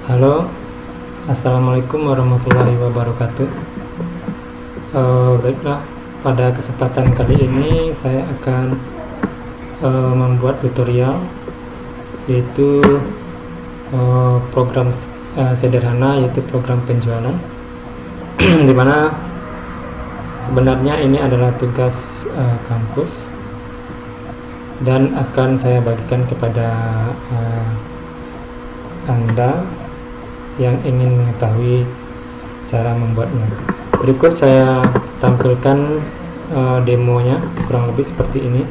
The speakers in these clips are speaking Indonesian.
Halo, assalamualaikum warahmatullahi wabarakatuh. Baiklah, pada kesempatan kali ini saya akan membuat tutorial, yaitu program sederhana, yaitu program penjualan, dimana sebenarnya ini adalah tugas kampus dan akan saya bagikan kepada Anda yang ingin mengetahui cara membuatnya. Berikut saya tampilkan demonya, kurang lebih seperti ini.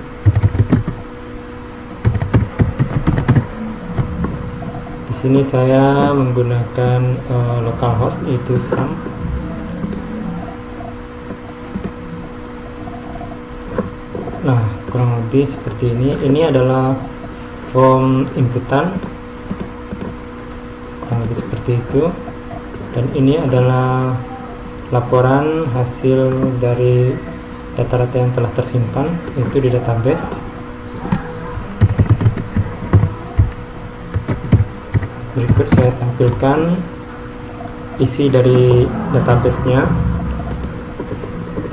Di sini saya menggunakan localhost, yaitu SAM. Nah, kurang lebih seperti ini. Ini adalah form inputan, kurang lebih seperti itu, dan ini adalah laporan hasil dari data-data yang telah tersimpan, yaitu di database. Berikut saya tampilkan isi dari database-nya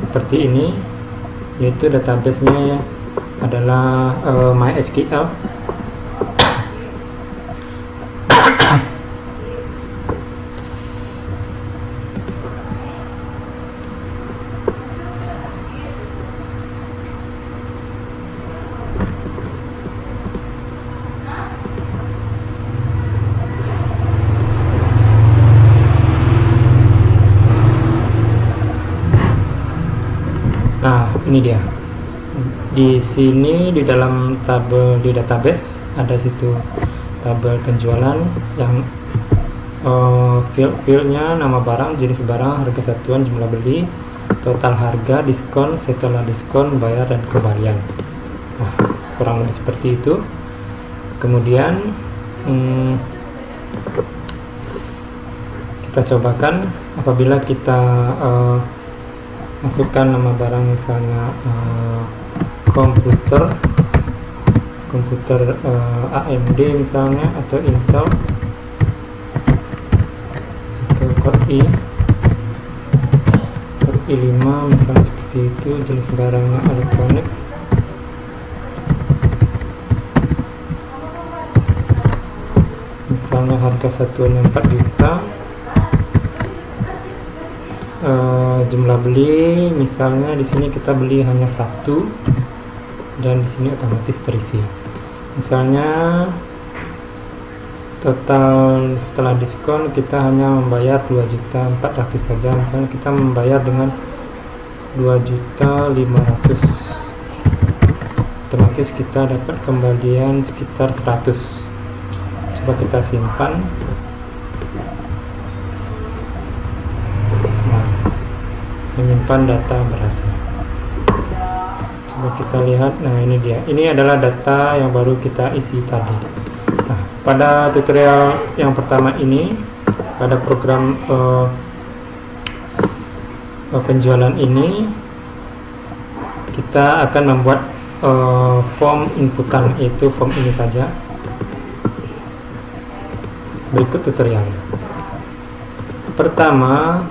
seperti ini, yaitu database-nya adalah MySQL. Nah, ini dia. Di sini di dalam tabel di database ada situ tabel penjualan yang fieldnya nama barang, jenis barang, harga satuan, jumlah beli, total harga, diskon, setelah diskon, bayar, dan kembalian. Nah, kurang lebih seperti itu. Kemudian kita cobakan apabila kita masukkan nama barang, misalnya komputer AMD misalnya, atau Intel, atau Core i5 misalnya seperti itu, jenis barangnya elektronik. Misalnya harga satuannya 4 juta, jumlah beli misalnya di sini kita beli hanya satu, dan di sini otomatis terisi. Misalnya total setelah diskon kita hanya membayar 2.400.000 saja. Misalnya kita membayar dengan 2.500.000, otomatis kita dapat kembalian sekitar 100. Coba kita simpan. Menyimpan data berhasil. Coba kita lihat. Nah, ini dia. Ini adalah data yang baru kita isi tadi. Nah, pada tutorial yang pertama ini, pada program penjualan ini, kita akan membuat form inputan, yaitu form ini saja. Berikut tutorial. Pertama,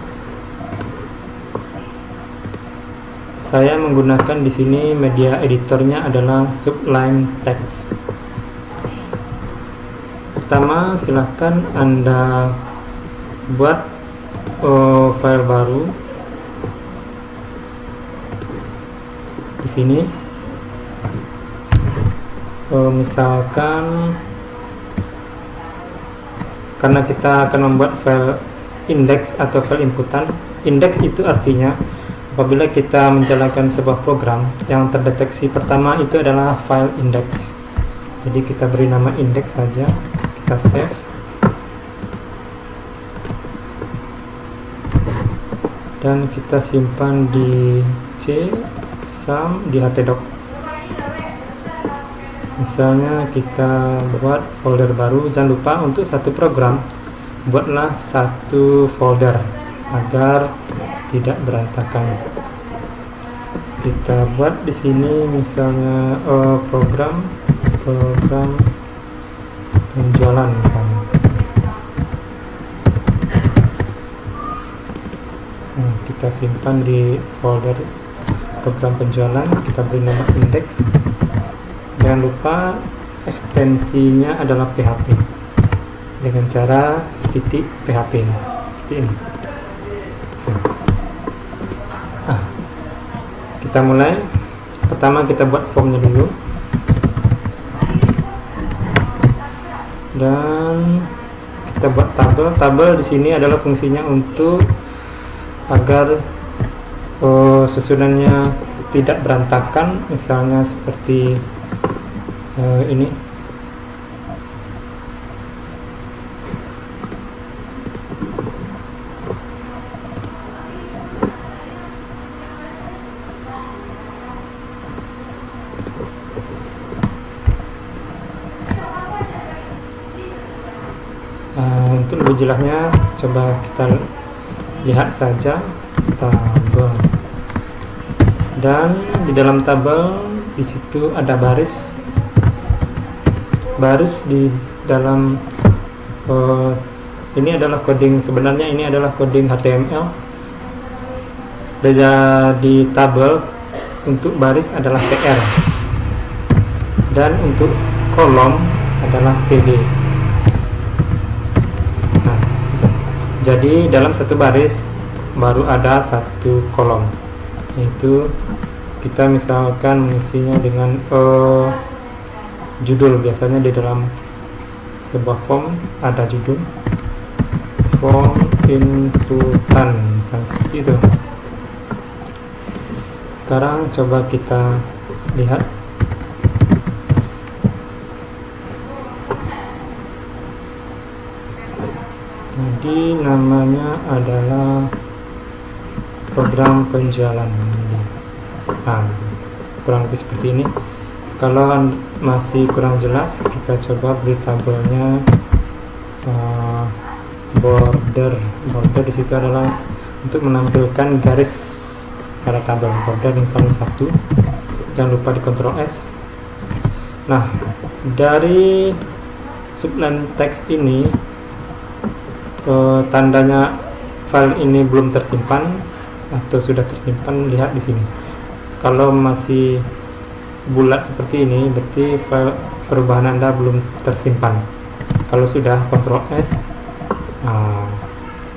saya menggunakan di sini media editornya adalah Sublime Text. Pertama, silahkan Anda buat file baru di sini. Misalkan karena kita akan membuat file index atau file inputan. Index itu artinya apabila kita menjalankan sebuah program yang terdeteksi pertama itu adalah file index. Jadi kita beri nama index saja, kita save. Dan kita simpan di C, SAM, di htdoc. Misalnya kita buat folder baru, jangan lupa untuk satu program buatlah satu folder agar tidak berantakan. Kita buat di sini misalnya program penjualan misalnya. kita simpan di folder program penjualan, kita beri nama index. Jangan lupa ekstensinya adalah PHP dengan cara titik PHP seperti ini. Kita mulai. Pertama kita buat formnya dulu, dan kita buat tabel. Tabel di sini adalah fungsinya untuk agar susunannya tidak berantakan, misalnya seperti ini. Untuk lebih jelasnya coba kita lihat saja tabel, dan di dalam tabel di situ ada baris di dalam ini adalah coding, sebenarnya ini adalah coding HTML. Beda di tabel, untuk baris adalah TR dan untuk kolom adalah TD. Jadi dalam satu baris baru ada satu kolom, yaitu kita misalkan mengisinya dengan judul. Biasanya di dalam sebuah form ada judul, form inputan, misalnya seperti itu. Sekarang coba kita lihat. Jadi namanya adalah program penjualan. Nah, kurang lebih seperti ini. Kalau masih kurang jelas, kita coba beri tabelnya border. Border di situ adalah untuk menampilkan garis pada tabel. Border misalnya 1. Jangan lupa di Ctrl S. Nah, dari subline text ini, tandanya file ini belum tersimpan atau sudah tersimpan, lihat di sini. Kalau masih bulat seperti ini, berarti file perubahan Anda belum tersimpan. Kalau sudah, Ctrl S.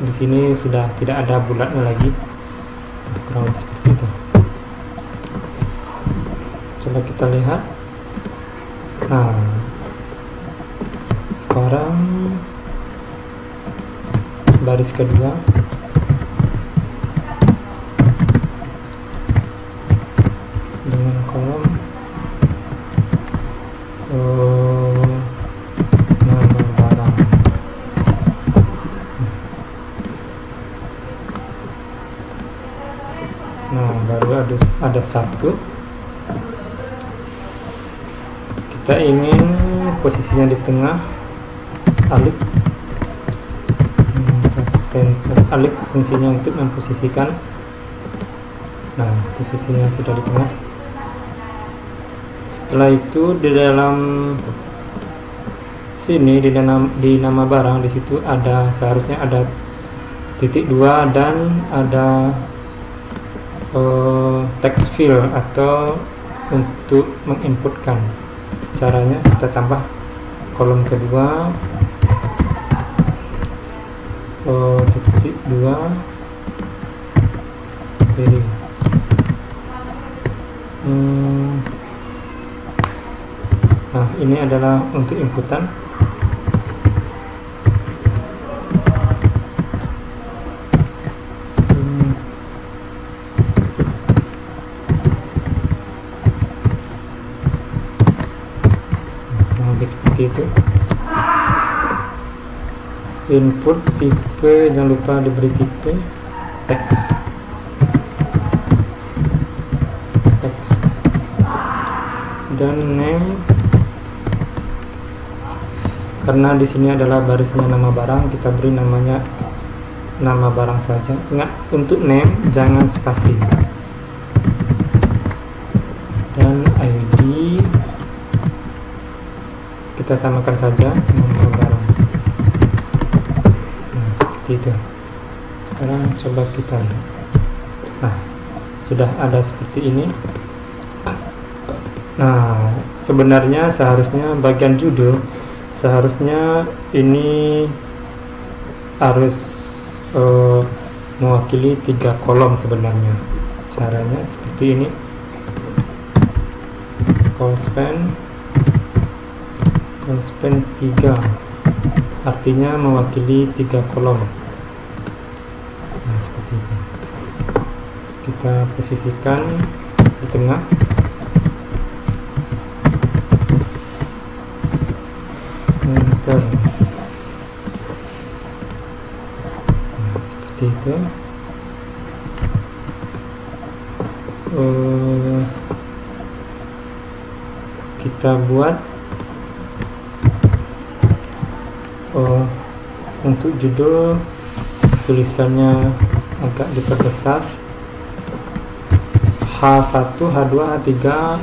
Di sini sudah tidak ada bulatnya lagi. Kurang lebih seperti itu. Coba kita lihat. Nah, sekarang baris kedua, dengan kolom nama barang. Nah, baru ada satu. Kita ingin posisinya di tengah, alif. Alif fungsinya untuk memposisikan. Nah, posisinya sudah di tengah. Setelah itu di dalam sini, di nama barang, di situ ada, seharusnya ada titik 2 dan ada text field atau untuk menginputkan. Caranya kita tambah kolom kedua, titik 2 jadi nah, ini adalah untuk inputan. Seperti itu. Input tipe, jangan lupa diberi tipe text, dan name. Karena di sini adalah barisnya nama barang, kita beri namanya nama barang saja. Ingat, untuk name jangan spasi. Dan ID kita samakan saja nama barang. Nah, seperti itu. Sekarang coba kita lihat. Nah, sudah ada seperti ini. Nah, sebenarnya seharusnya bagian judul seharusnya ini harus mewakili 3 kolom sebenarnya. Caranya seperti ini. Call span 3 artinya mewakili 3 kolom. Nah, seperti itu. Kita posisikan di tengah. Center. Nah, seperti itu. Kita buat untuk judul tulisannya agak diperbesar. H1, H2, H3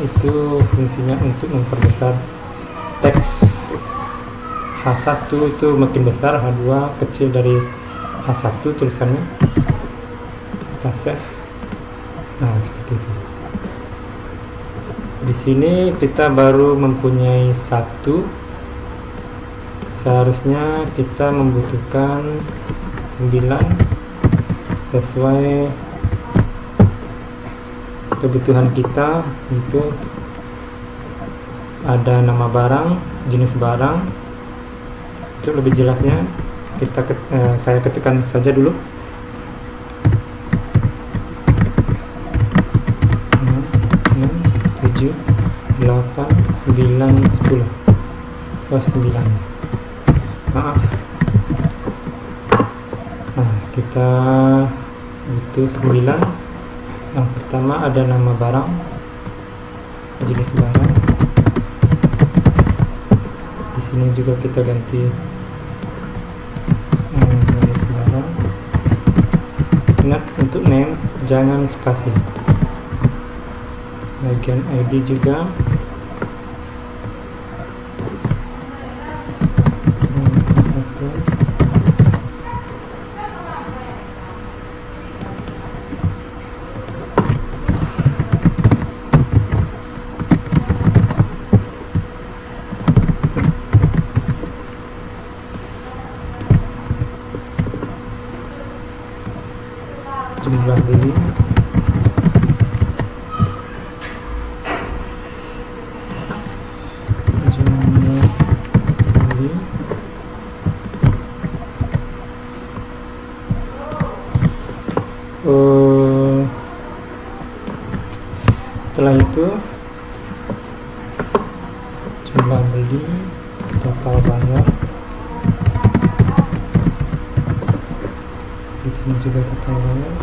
itu fungsinya untuk memperbesar teks. H1 itu makin besar, H2 kecil dari H1 tulisannya. Kita save. Nah, seperti itu. Di sini kita baru mempunyai 1. Seharusnya kita membutuhkan 9 sesuai kebutuhan kita. Itu ada nama barang, jenis barang. Itu lebih jelasnya saya ketikkan saja dulu. 7, 8, 9, 10. 9. Maaf. Nah, kita butuh 9. Yang pertama ada nama barang, jenis barang. Di sini juga kita ganti jenis barang. Ingat, untuk name jangan spasi. Bagian ID juga. Jumlah beli, setelah itu jumlah beli, total bayar. Di sini juga total bayar.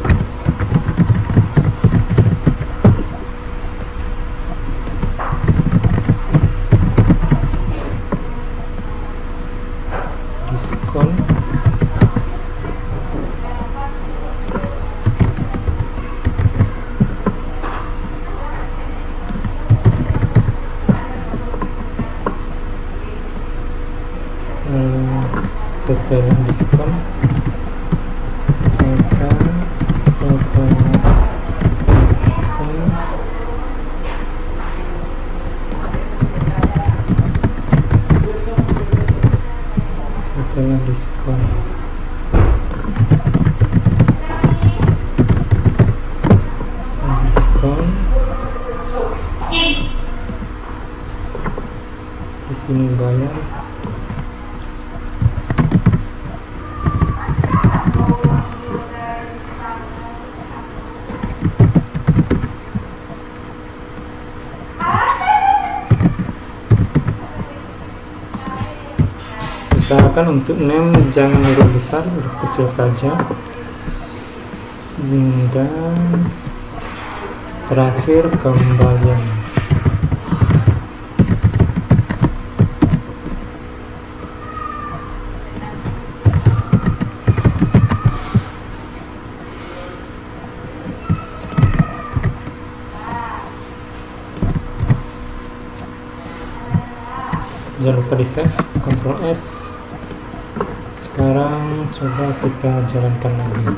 Diskon. Setelah diskon, setelah diskon di sini bayar. Usahakan untuk name jangan huruf besar, huruf kecil saja. Dan terakhir kembalian. Jangan lupa di save, Ctrl S. Sekarang coba kita jalankan lagi.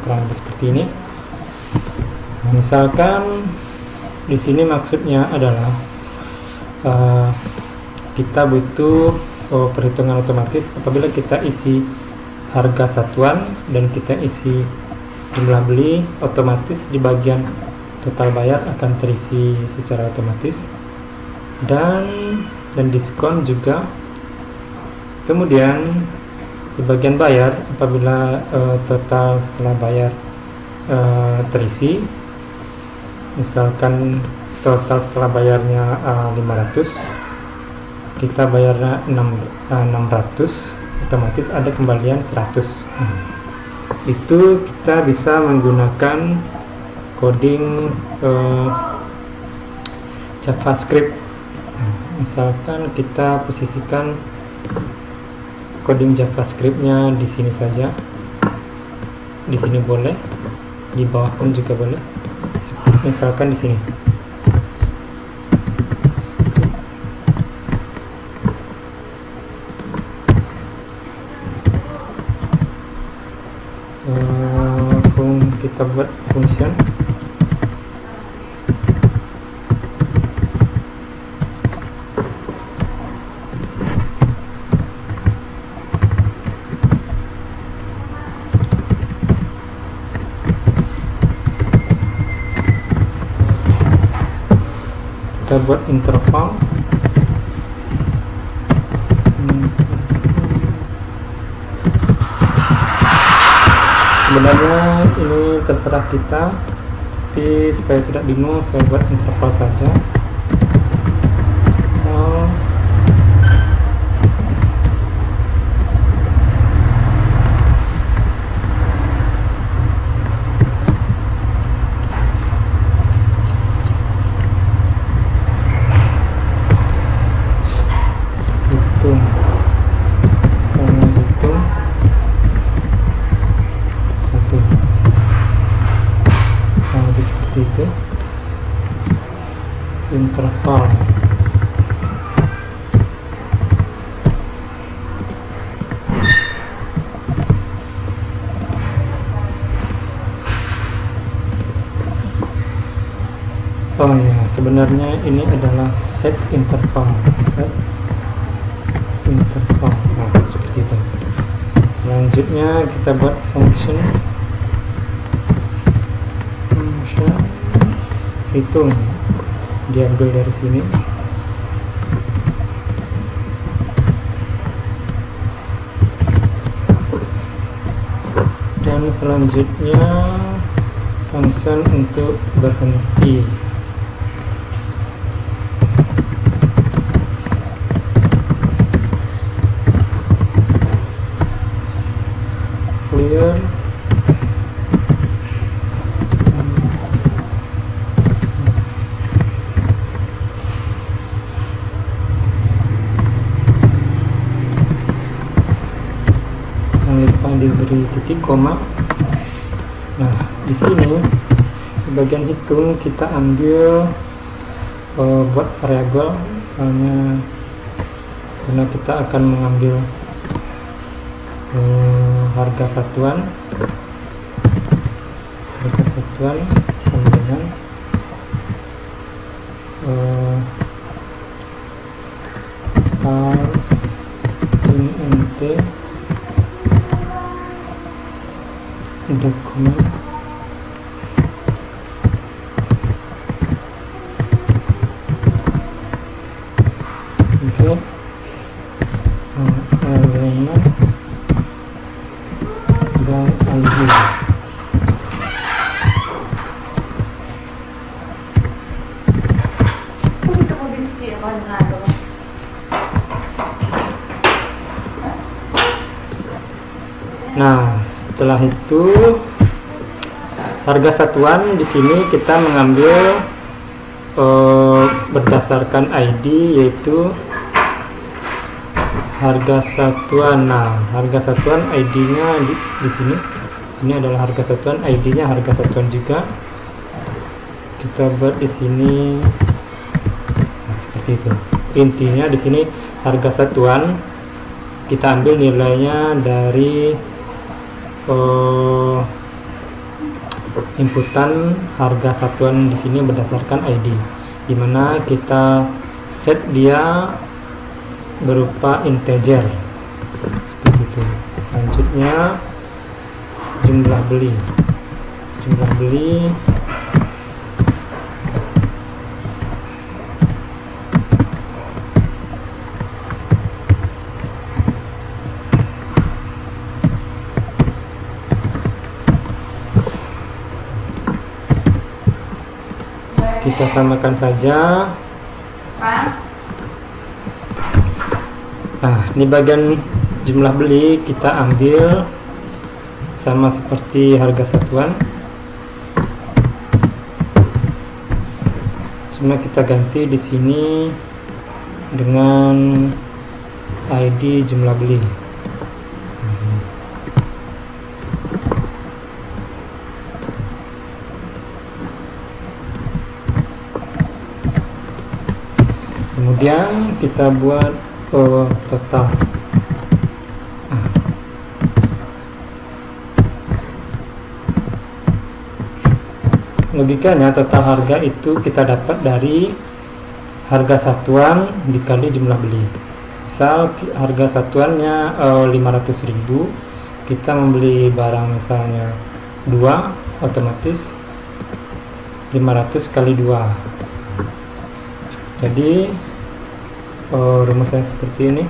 kurang lebih seperti ini. Nah, misalkan di sini maksudnya adalah kita butuh perhitungan otomatis apabila kita isi harga satuan dan kita isi jumlah beli, otomatis di bagian total bayar akan terisi secara otomatis, dan diskon juga. Kemudian di bagian bayar, apabila total setelah bayar terisi, misalkan total setelah bayarnya 500, kita bayarnya 600, otomatis ada kembalian 100. Itu kita bisa menggunakan coding JavaScript. Misalkan kita posisikan coding JavaScriptnya di sini saja, di sini boleh, di bawah pun juga boleh. Misalkan di sini. Kita buat function interval. Sebenarnya ini terserah kita, tapi supaya tidak bingung saya buat interval saja. Itu interval. Oh ya, sebenarnya ini adalah set interval. Nah, seperti itu. Selanjutnya kita buat function hitung, diambil dari sini. Dan selanjutnya function untuk berhenti. Clear. Diberi titik koma. Nah, di sini di bagian hitung kita ambil buat variabel, misalnya karena kita akan mengambil harga satuan sama dengan int dokumen element dan ID. Nah, setelah itu harga satuan di sini kita mengambil berdasarkan ID, yaitu harga satuan. Nah, harga satuan ID-nya di sini. Ini adalah harga satuan, ID-nya harga satuan juga. Kita buat di sini. Nah, seperti itu. Intinya di sini harga satuan kita ambil nilainya dari inputan harga satuan di sini berdasarkan ID, dimana kita set dia berupa integer seperti itu. Selanjutnya jumlah beli. Kita samakan saja. Nah, ini bagian jumlah beli kita ambil sama seperti harga satuan, cuma kita ganti di sini dengan ID jumlah beli. Kemudian kita buat total. Logikanya total harga itu kita dapat dari harga satuan dikali jumlah beli. Misal harga satuannya 500.000, kita membeli barang misalnya 2, otomatis 500 kali 2. Jadi rumusnya seperti ini,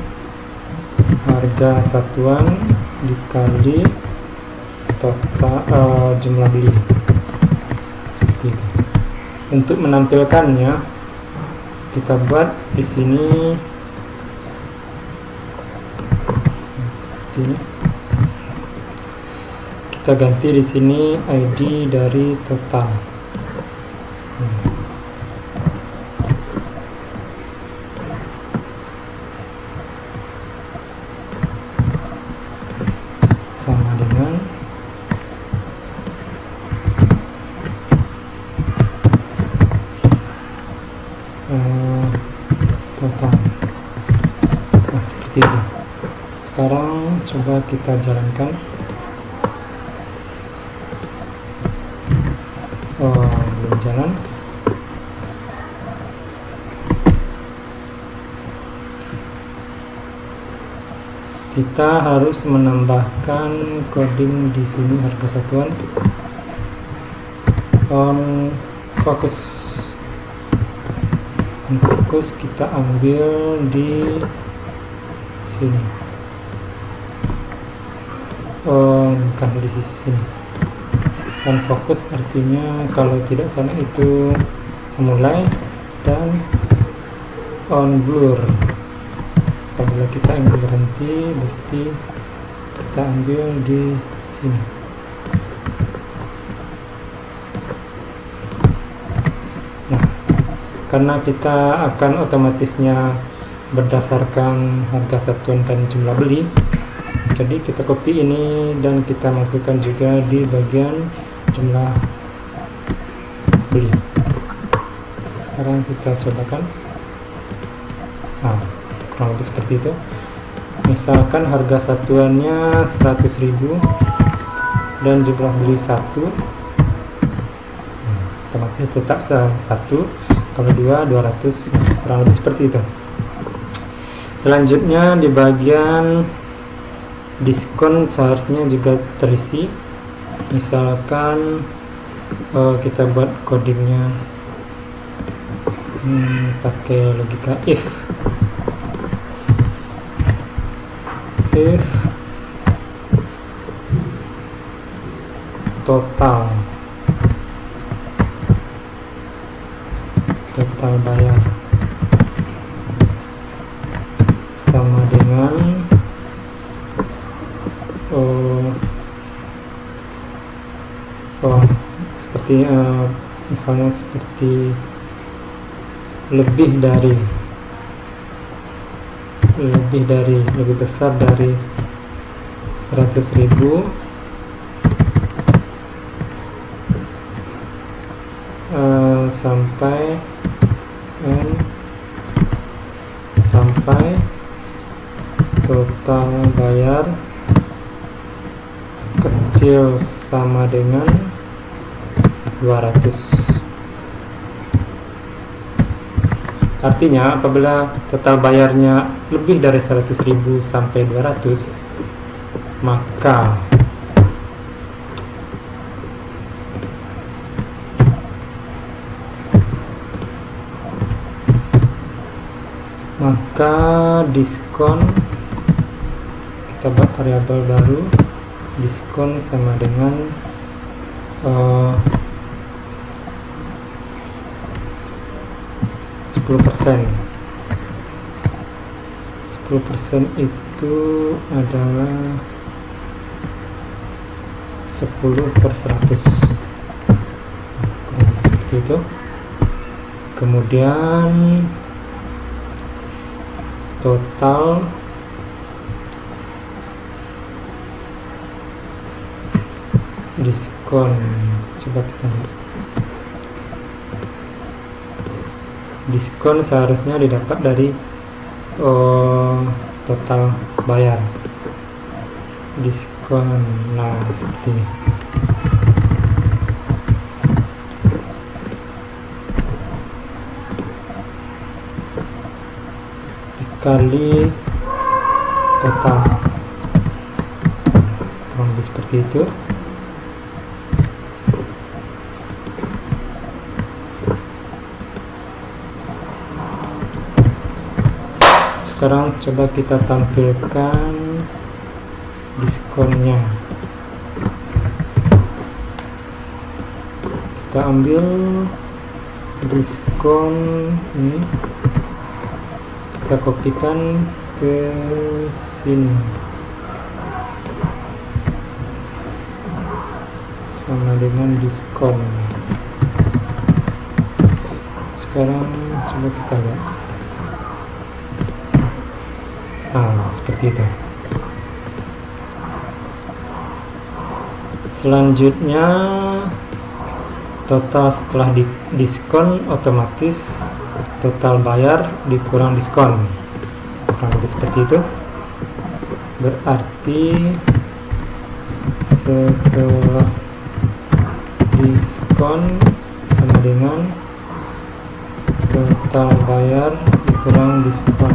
harga satuan dikali total jumlah beli. Seperti itu. Untuk menampilkannya kita buat di sini seperti ini. Kita ganti di sini ID dari total. Sama dengan total. Nah, seperti itu. Sekarang coba kita jalankan. Belum jalan. Kita harus menambahkan coding di sini harga satuan on fokus. Fokus kita ambil di sini. Bukan di sini. On fokus artinya kalau tidak salah itu memulai, dan on blur. Apabila kita ambil berhenti, berarti kita ambil di sini. Nah, karena kita akan otomatisnya berdasarkan harga satuan dan jumlah beli, jadi kita copy ini dan kita masukkan juga di bagian jumlah beli. Sekarang kita cobakan. Nah, kurang lebih seperti itu. Misalkan harga satuannya 100.000 dan jumlah beli 1, otomatis tetap 1, kalau 2 200, kurang lebih seperti itu. Selanjutnya di bagian diskon seharusnya juga terisi. Misalkan kita buat codingnya pakai logika if total bayar sama dengan seperti misalnya seperti lebih besar dari 100.000 sampai total bayar kecil sama dengan 200. Artinya apabila total bayarnya lebih dari 100.000 sampai 200, maka diskon, kita buat variabel baru, diskon sama dengan 10%. 10% itu adalah 10/100, seperti itu. Kemudian total diskon, coba kita lihat. Diskon seharusnya didapat dari total bayar. Diskon, nah seperti ini. Dikali total, kurang lebih seperti itu. Sekarang coba kita tampilkan diskonnya. Kita ambil diskon ini, kita kopikan ke sini sama dengan diskon. Sekarang coba kita lihat. Seperti itu. Selanjutnya total setelah diskon, otomatis total bayar dikurang diskon, kurang lebih seperti itu. Berarti setelah diskon sama dengan total bayar dikurang diskon.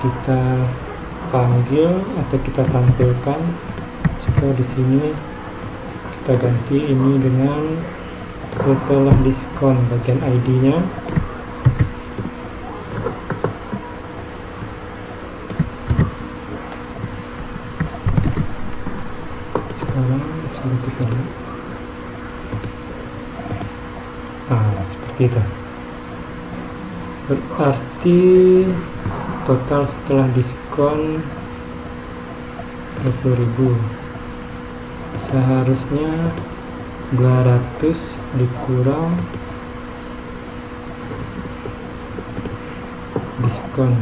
Kita panggil atau kita tampilkan, coba di sini kita ganti ini dengan setelah diskon, bagian ID-nya. Sekarang coba kita lihat. Seperti itu. Berarti total setelah diskon 20.000, seharusnya 200 dikurang diskon,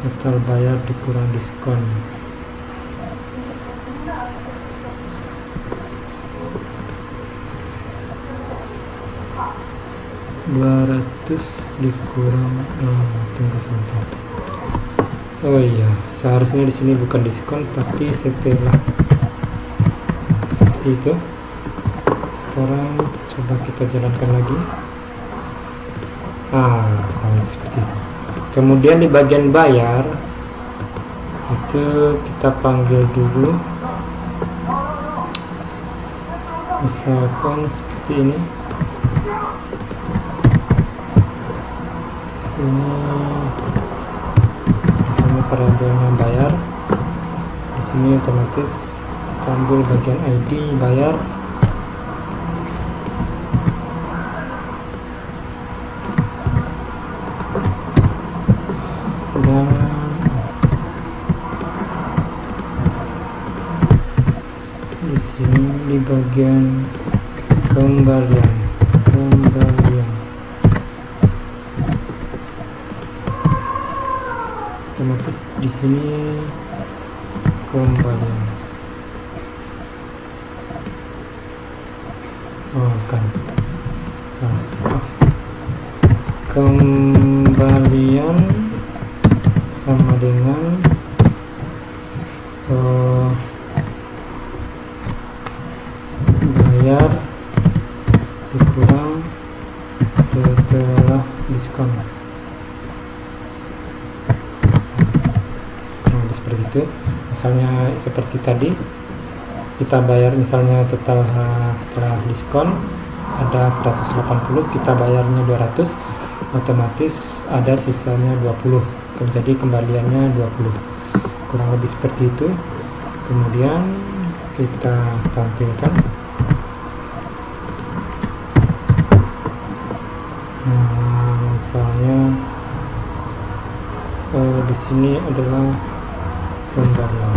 total bayar dikurang diskon. Dikurang, tunggu sebentar. Oh iya, seharusnya di sini bukan diskon tapi setelah, seperti itu. Sekarang coba kita jalankan lagi. Seperti itu. Kemudian di bagian bayar itu kita panggil dulu, misalkan seperti ini. Ini misalnya variabelnya bayar, di sini otomatis kita ambil bagian ID bayar, dan di sini di bagian kembalian. Otomatis di sini kembalian. Kembalian sama dengan itu. Misalnya seperti tadi, kita bayar misalnya total setelah diskon ada 180, kita bayarnya 200, otomatis ada sisanya 20, jadi kembaliannya 20, kurang lebih seperti itu. Kemudian kita tampilkan. Misalnya di sini adalah kembalian,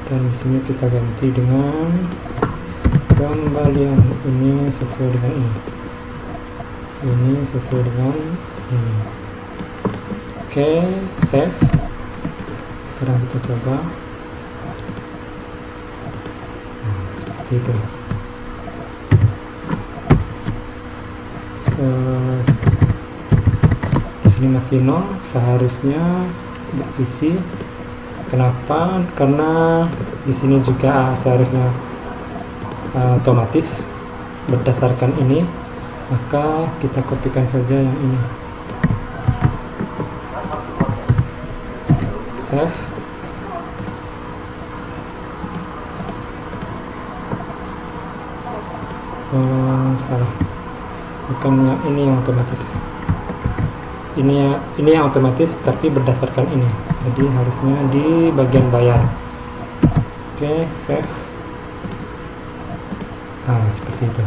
dan di sini kita ganti dengan kembalian ini sesuai dengan ini sesuai dengan ini. Oke, save. Sekarang kita coba. Seperti itu. Di sini masih 0, seharusnya berisi. Kenapa? Karena di sini juga seharusnya otomatis berdasarkan ini, maka kita kopikan saja yang ini. Save. Salah, bukan yang ini yang otomatis. Ini yang otomatis, tapi berdasarkan ini. Jadi harusnya di bagian bayar. Oke, save. Nah, seperti itu.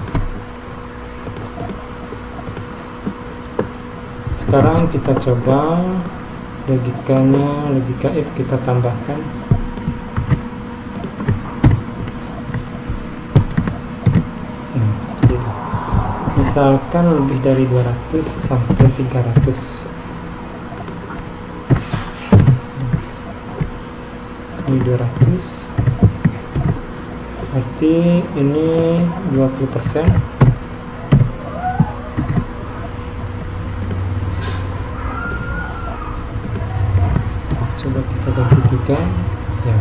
Sekarang kita coba logikanya, logika if kita tambahkan. Nah, seperti itu. Misalkan lebih dari 200 sampai 300. Ini 200, berarti ini 20%. Coba kita bagi 3, ya,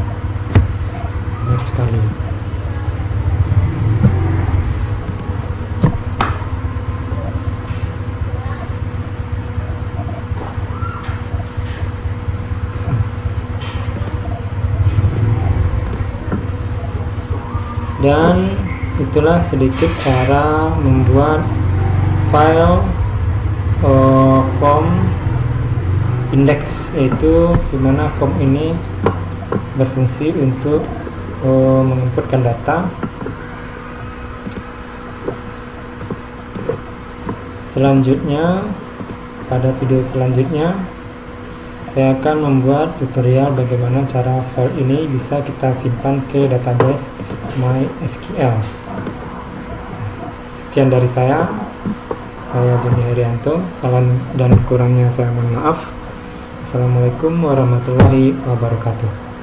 benar sekali. Dan itulah sedikit cara membuat file form index, yaitu dimana form ini berfungsi untuk menginputkan data. Selanjutnya, pada video selanjutnya saya akan membuat tutorial bagaimana cara file ini bisa kita simpan ke database MySQL. Sekian dari saya Joni Herianto. Salam dan kurangnya saya mohon maaf. Assalamualaikum warahmatullahi wabarakatuh.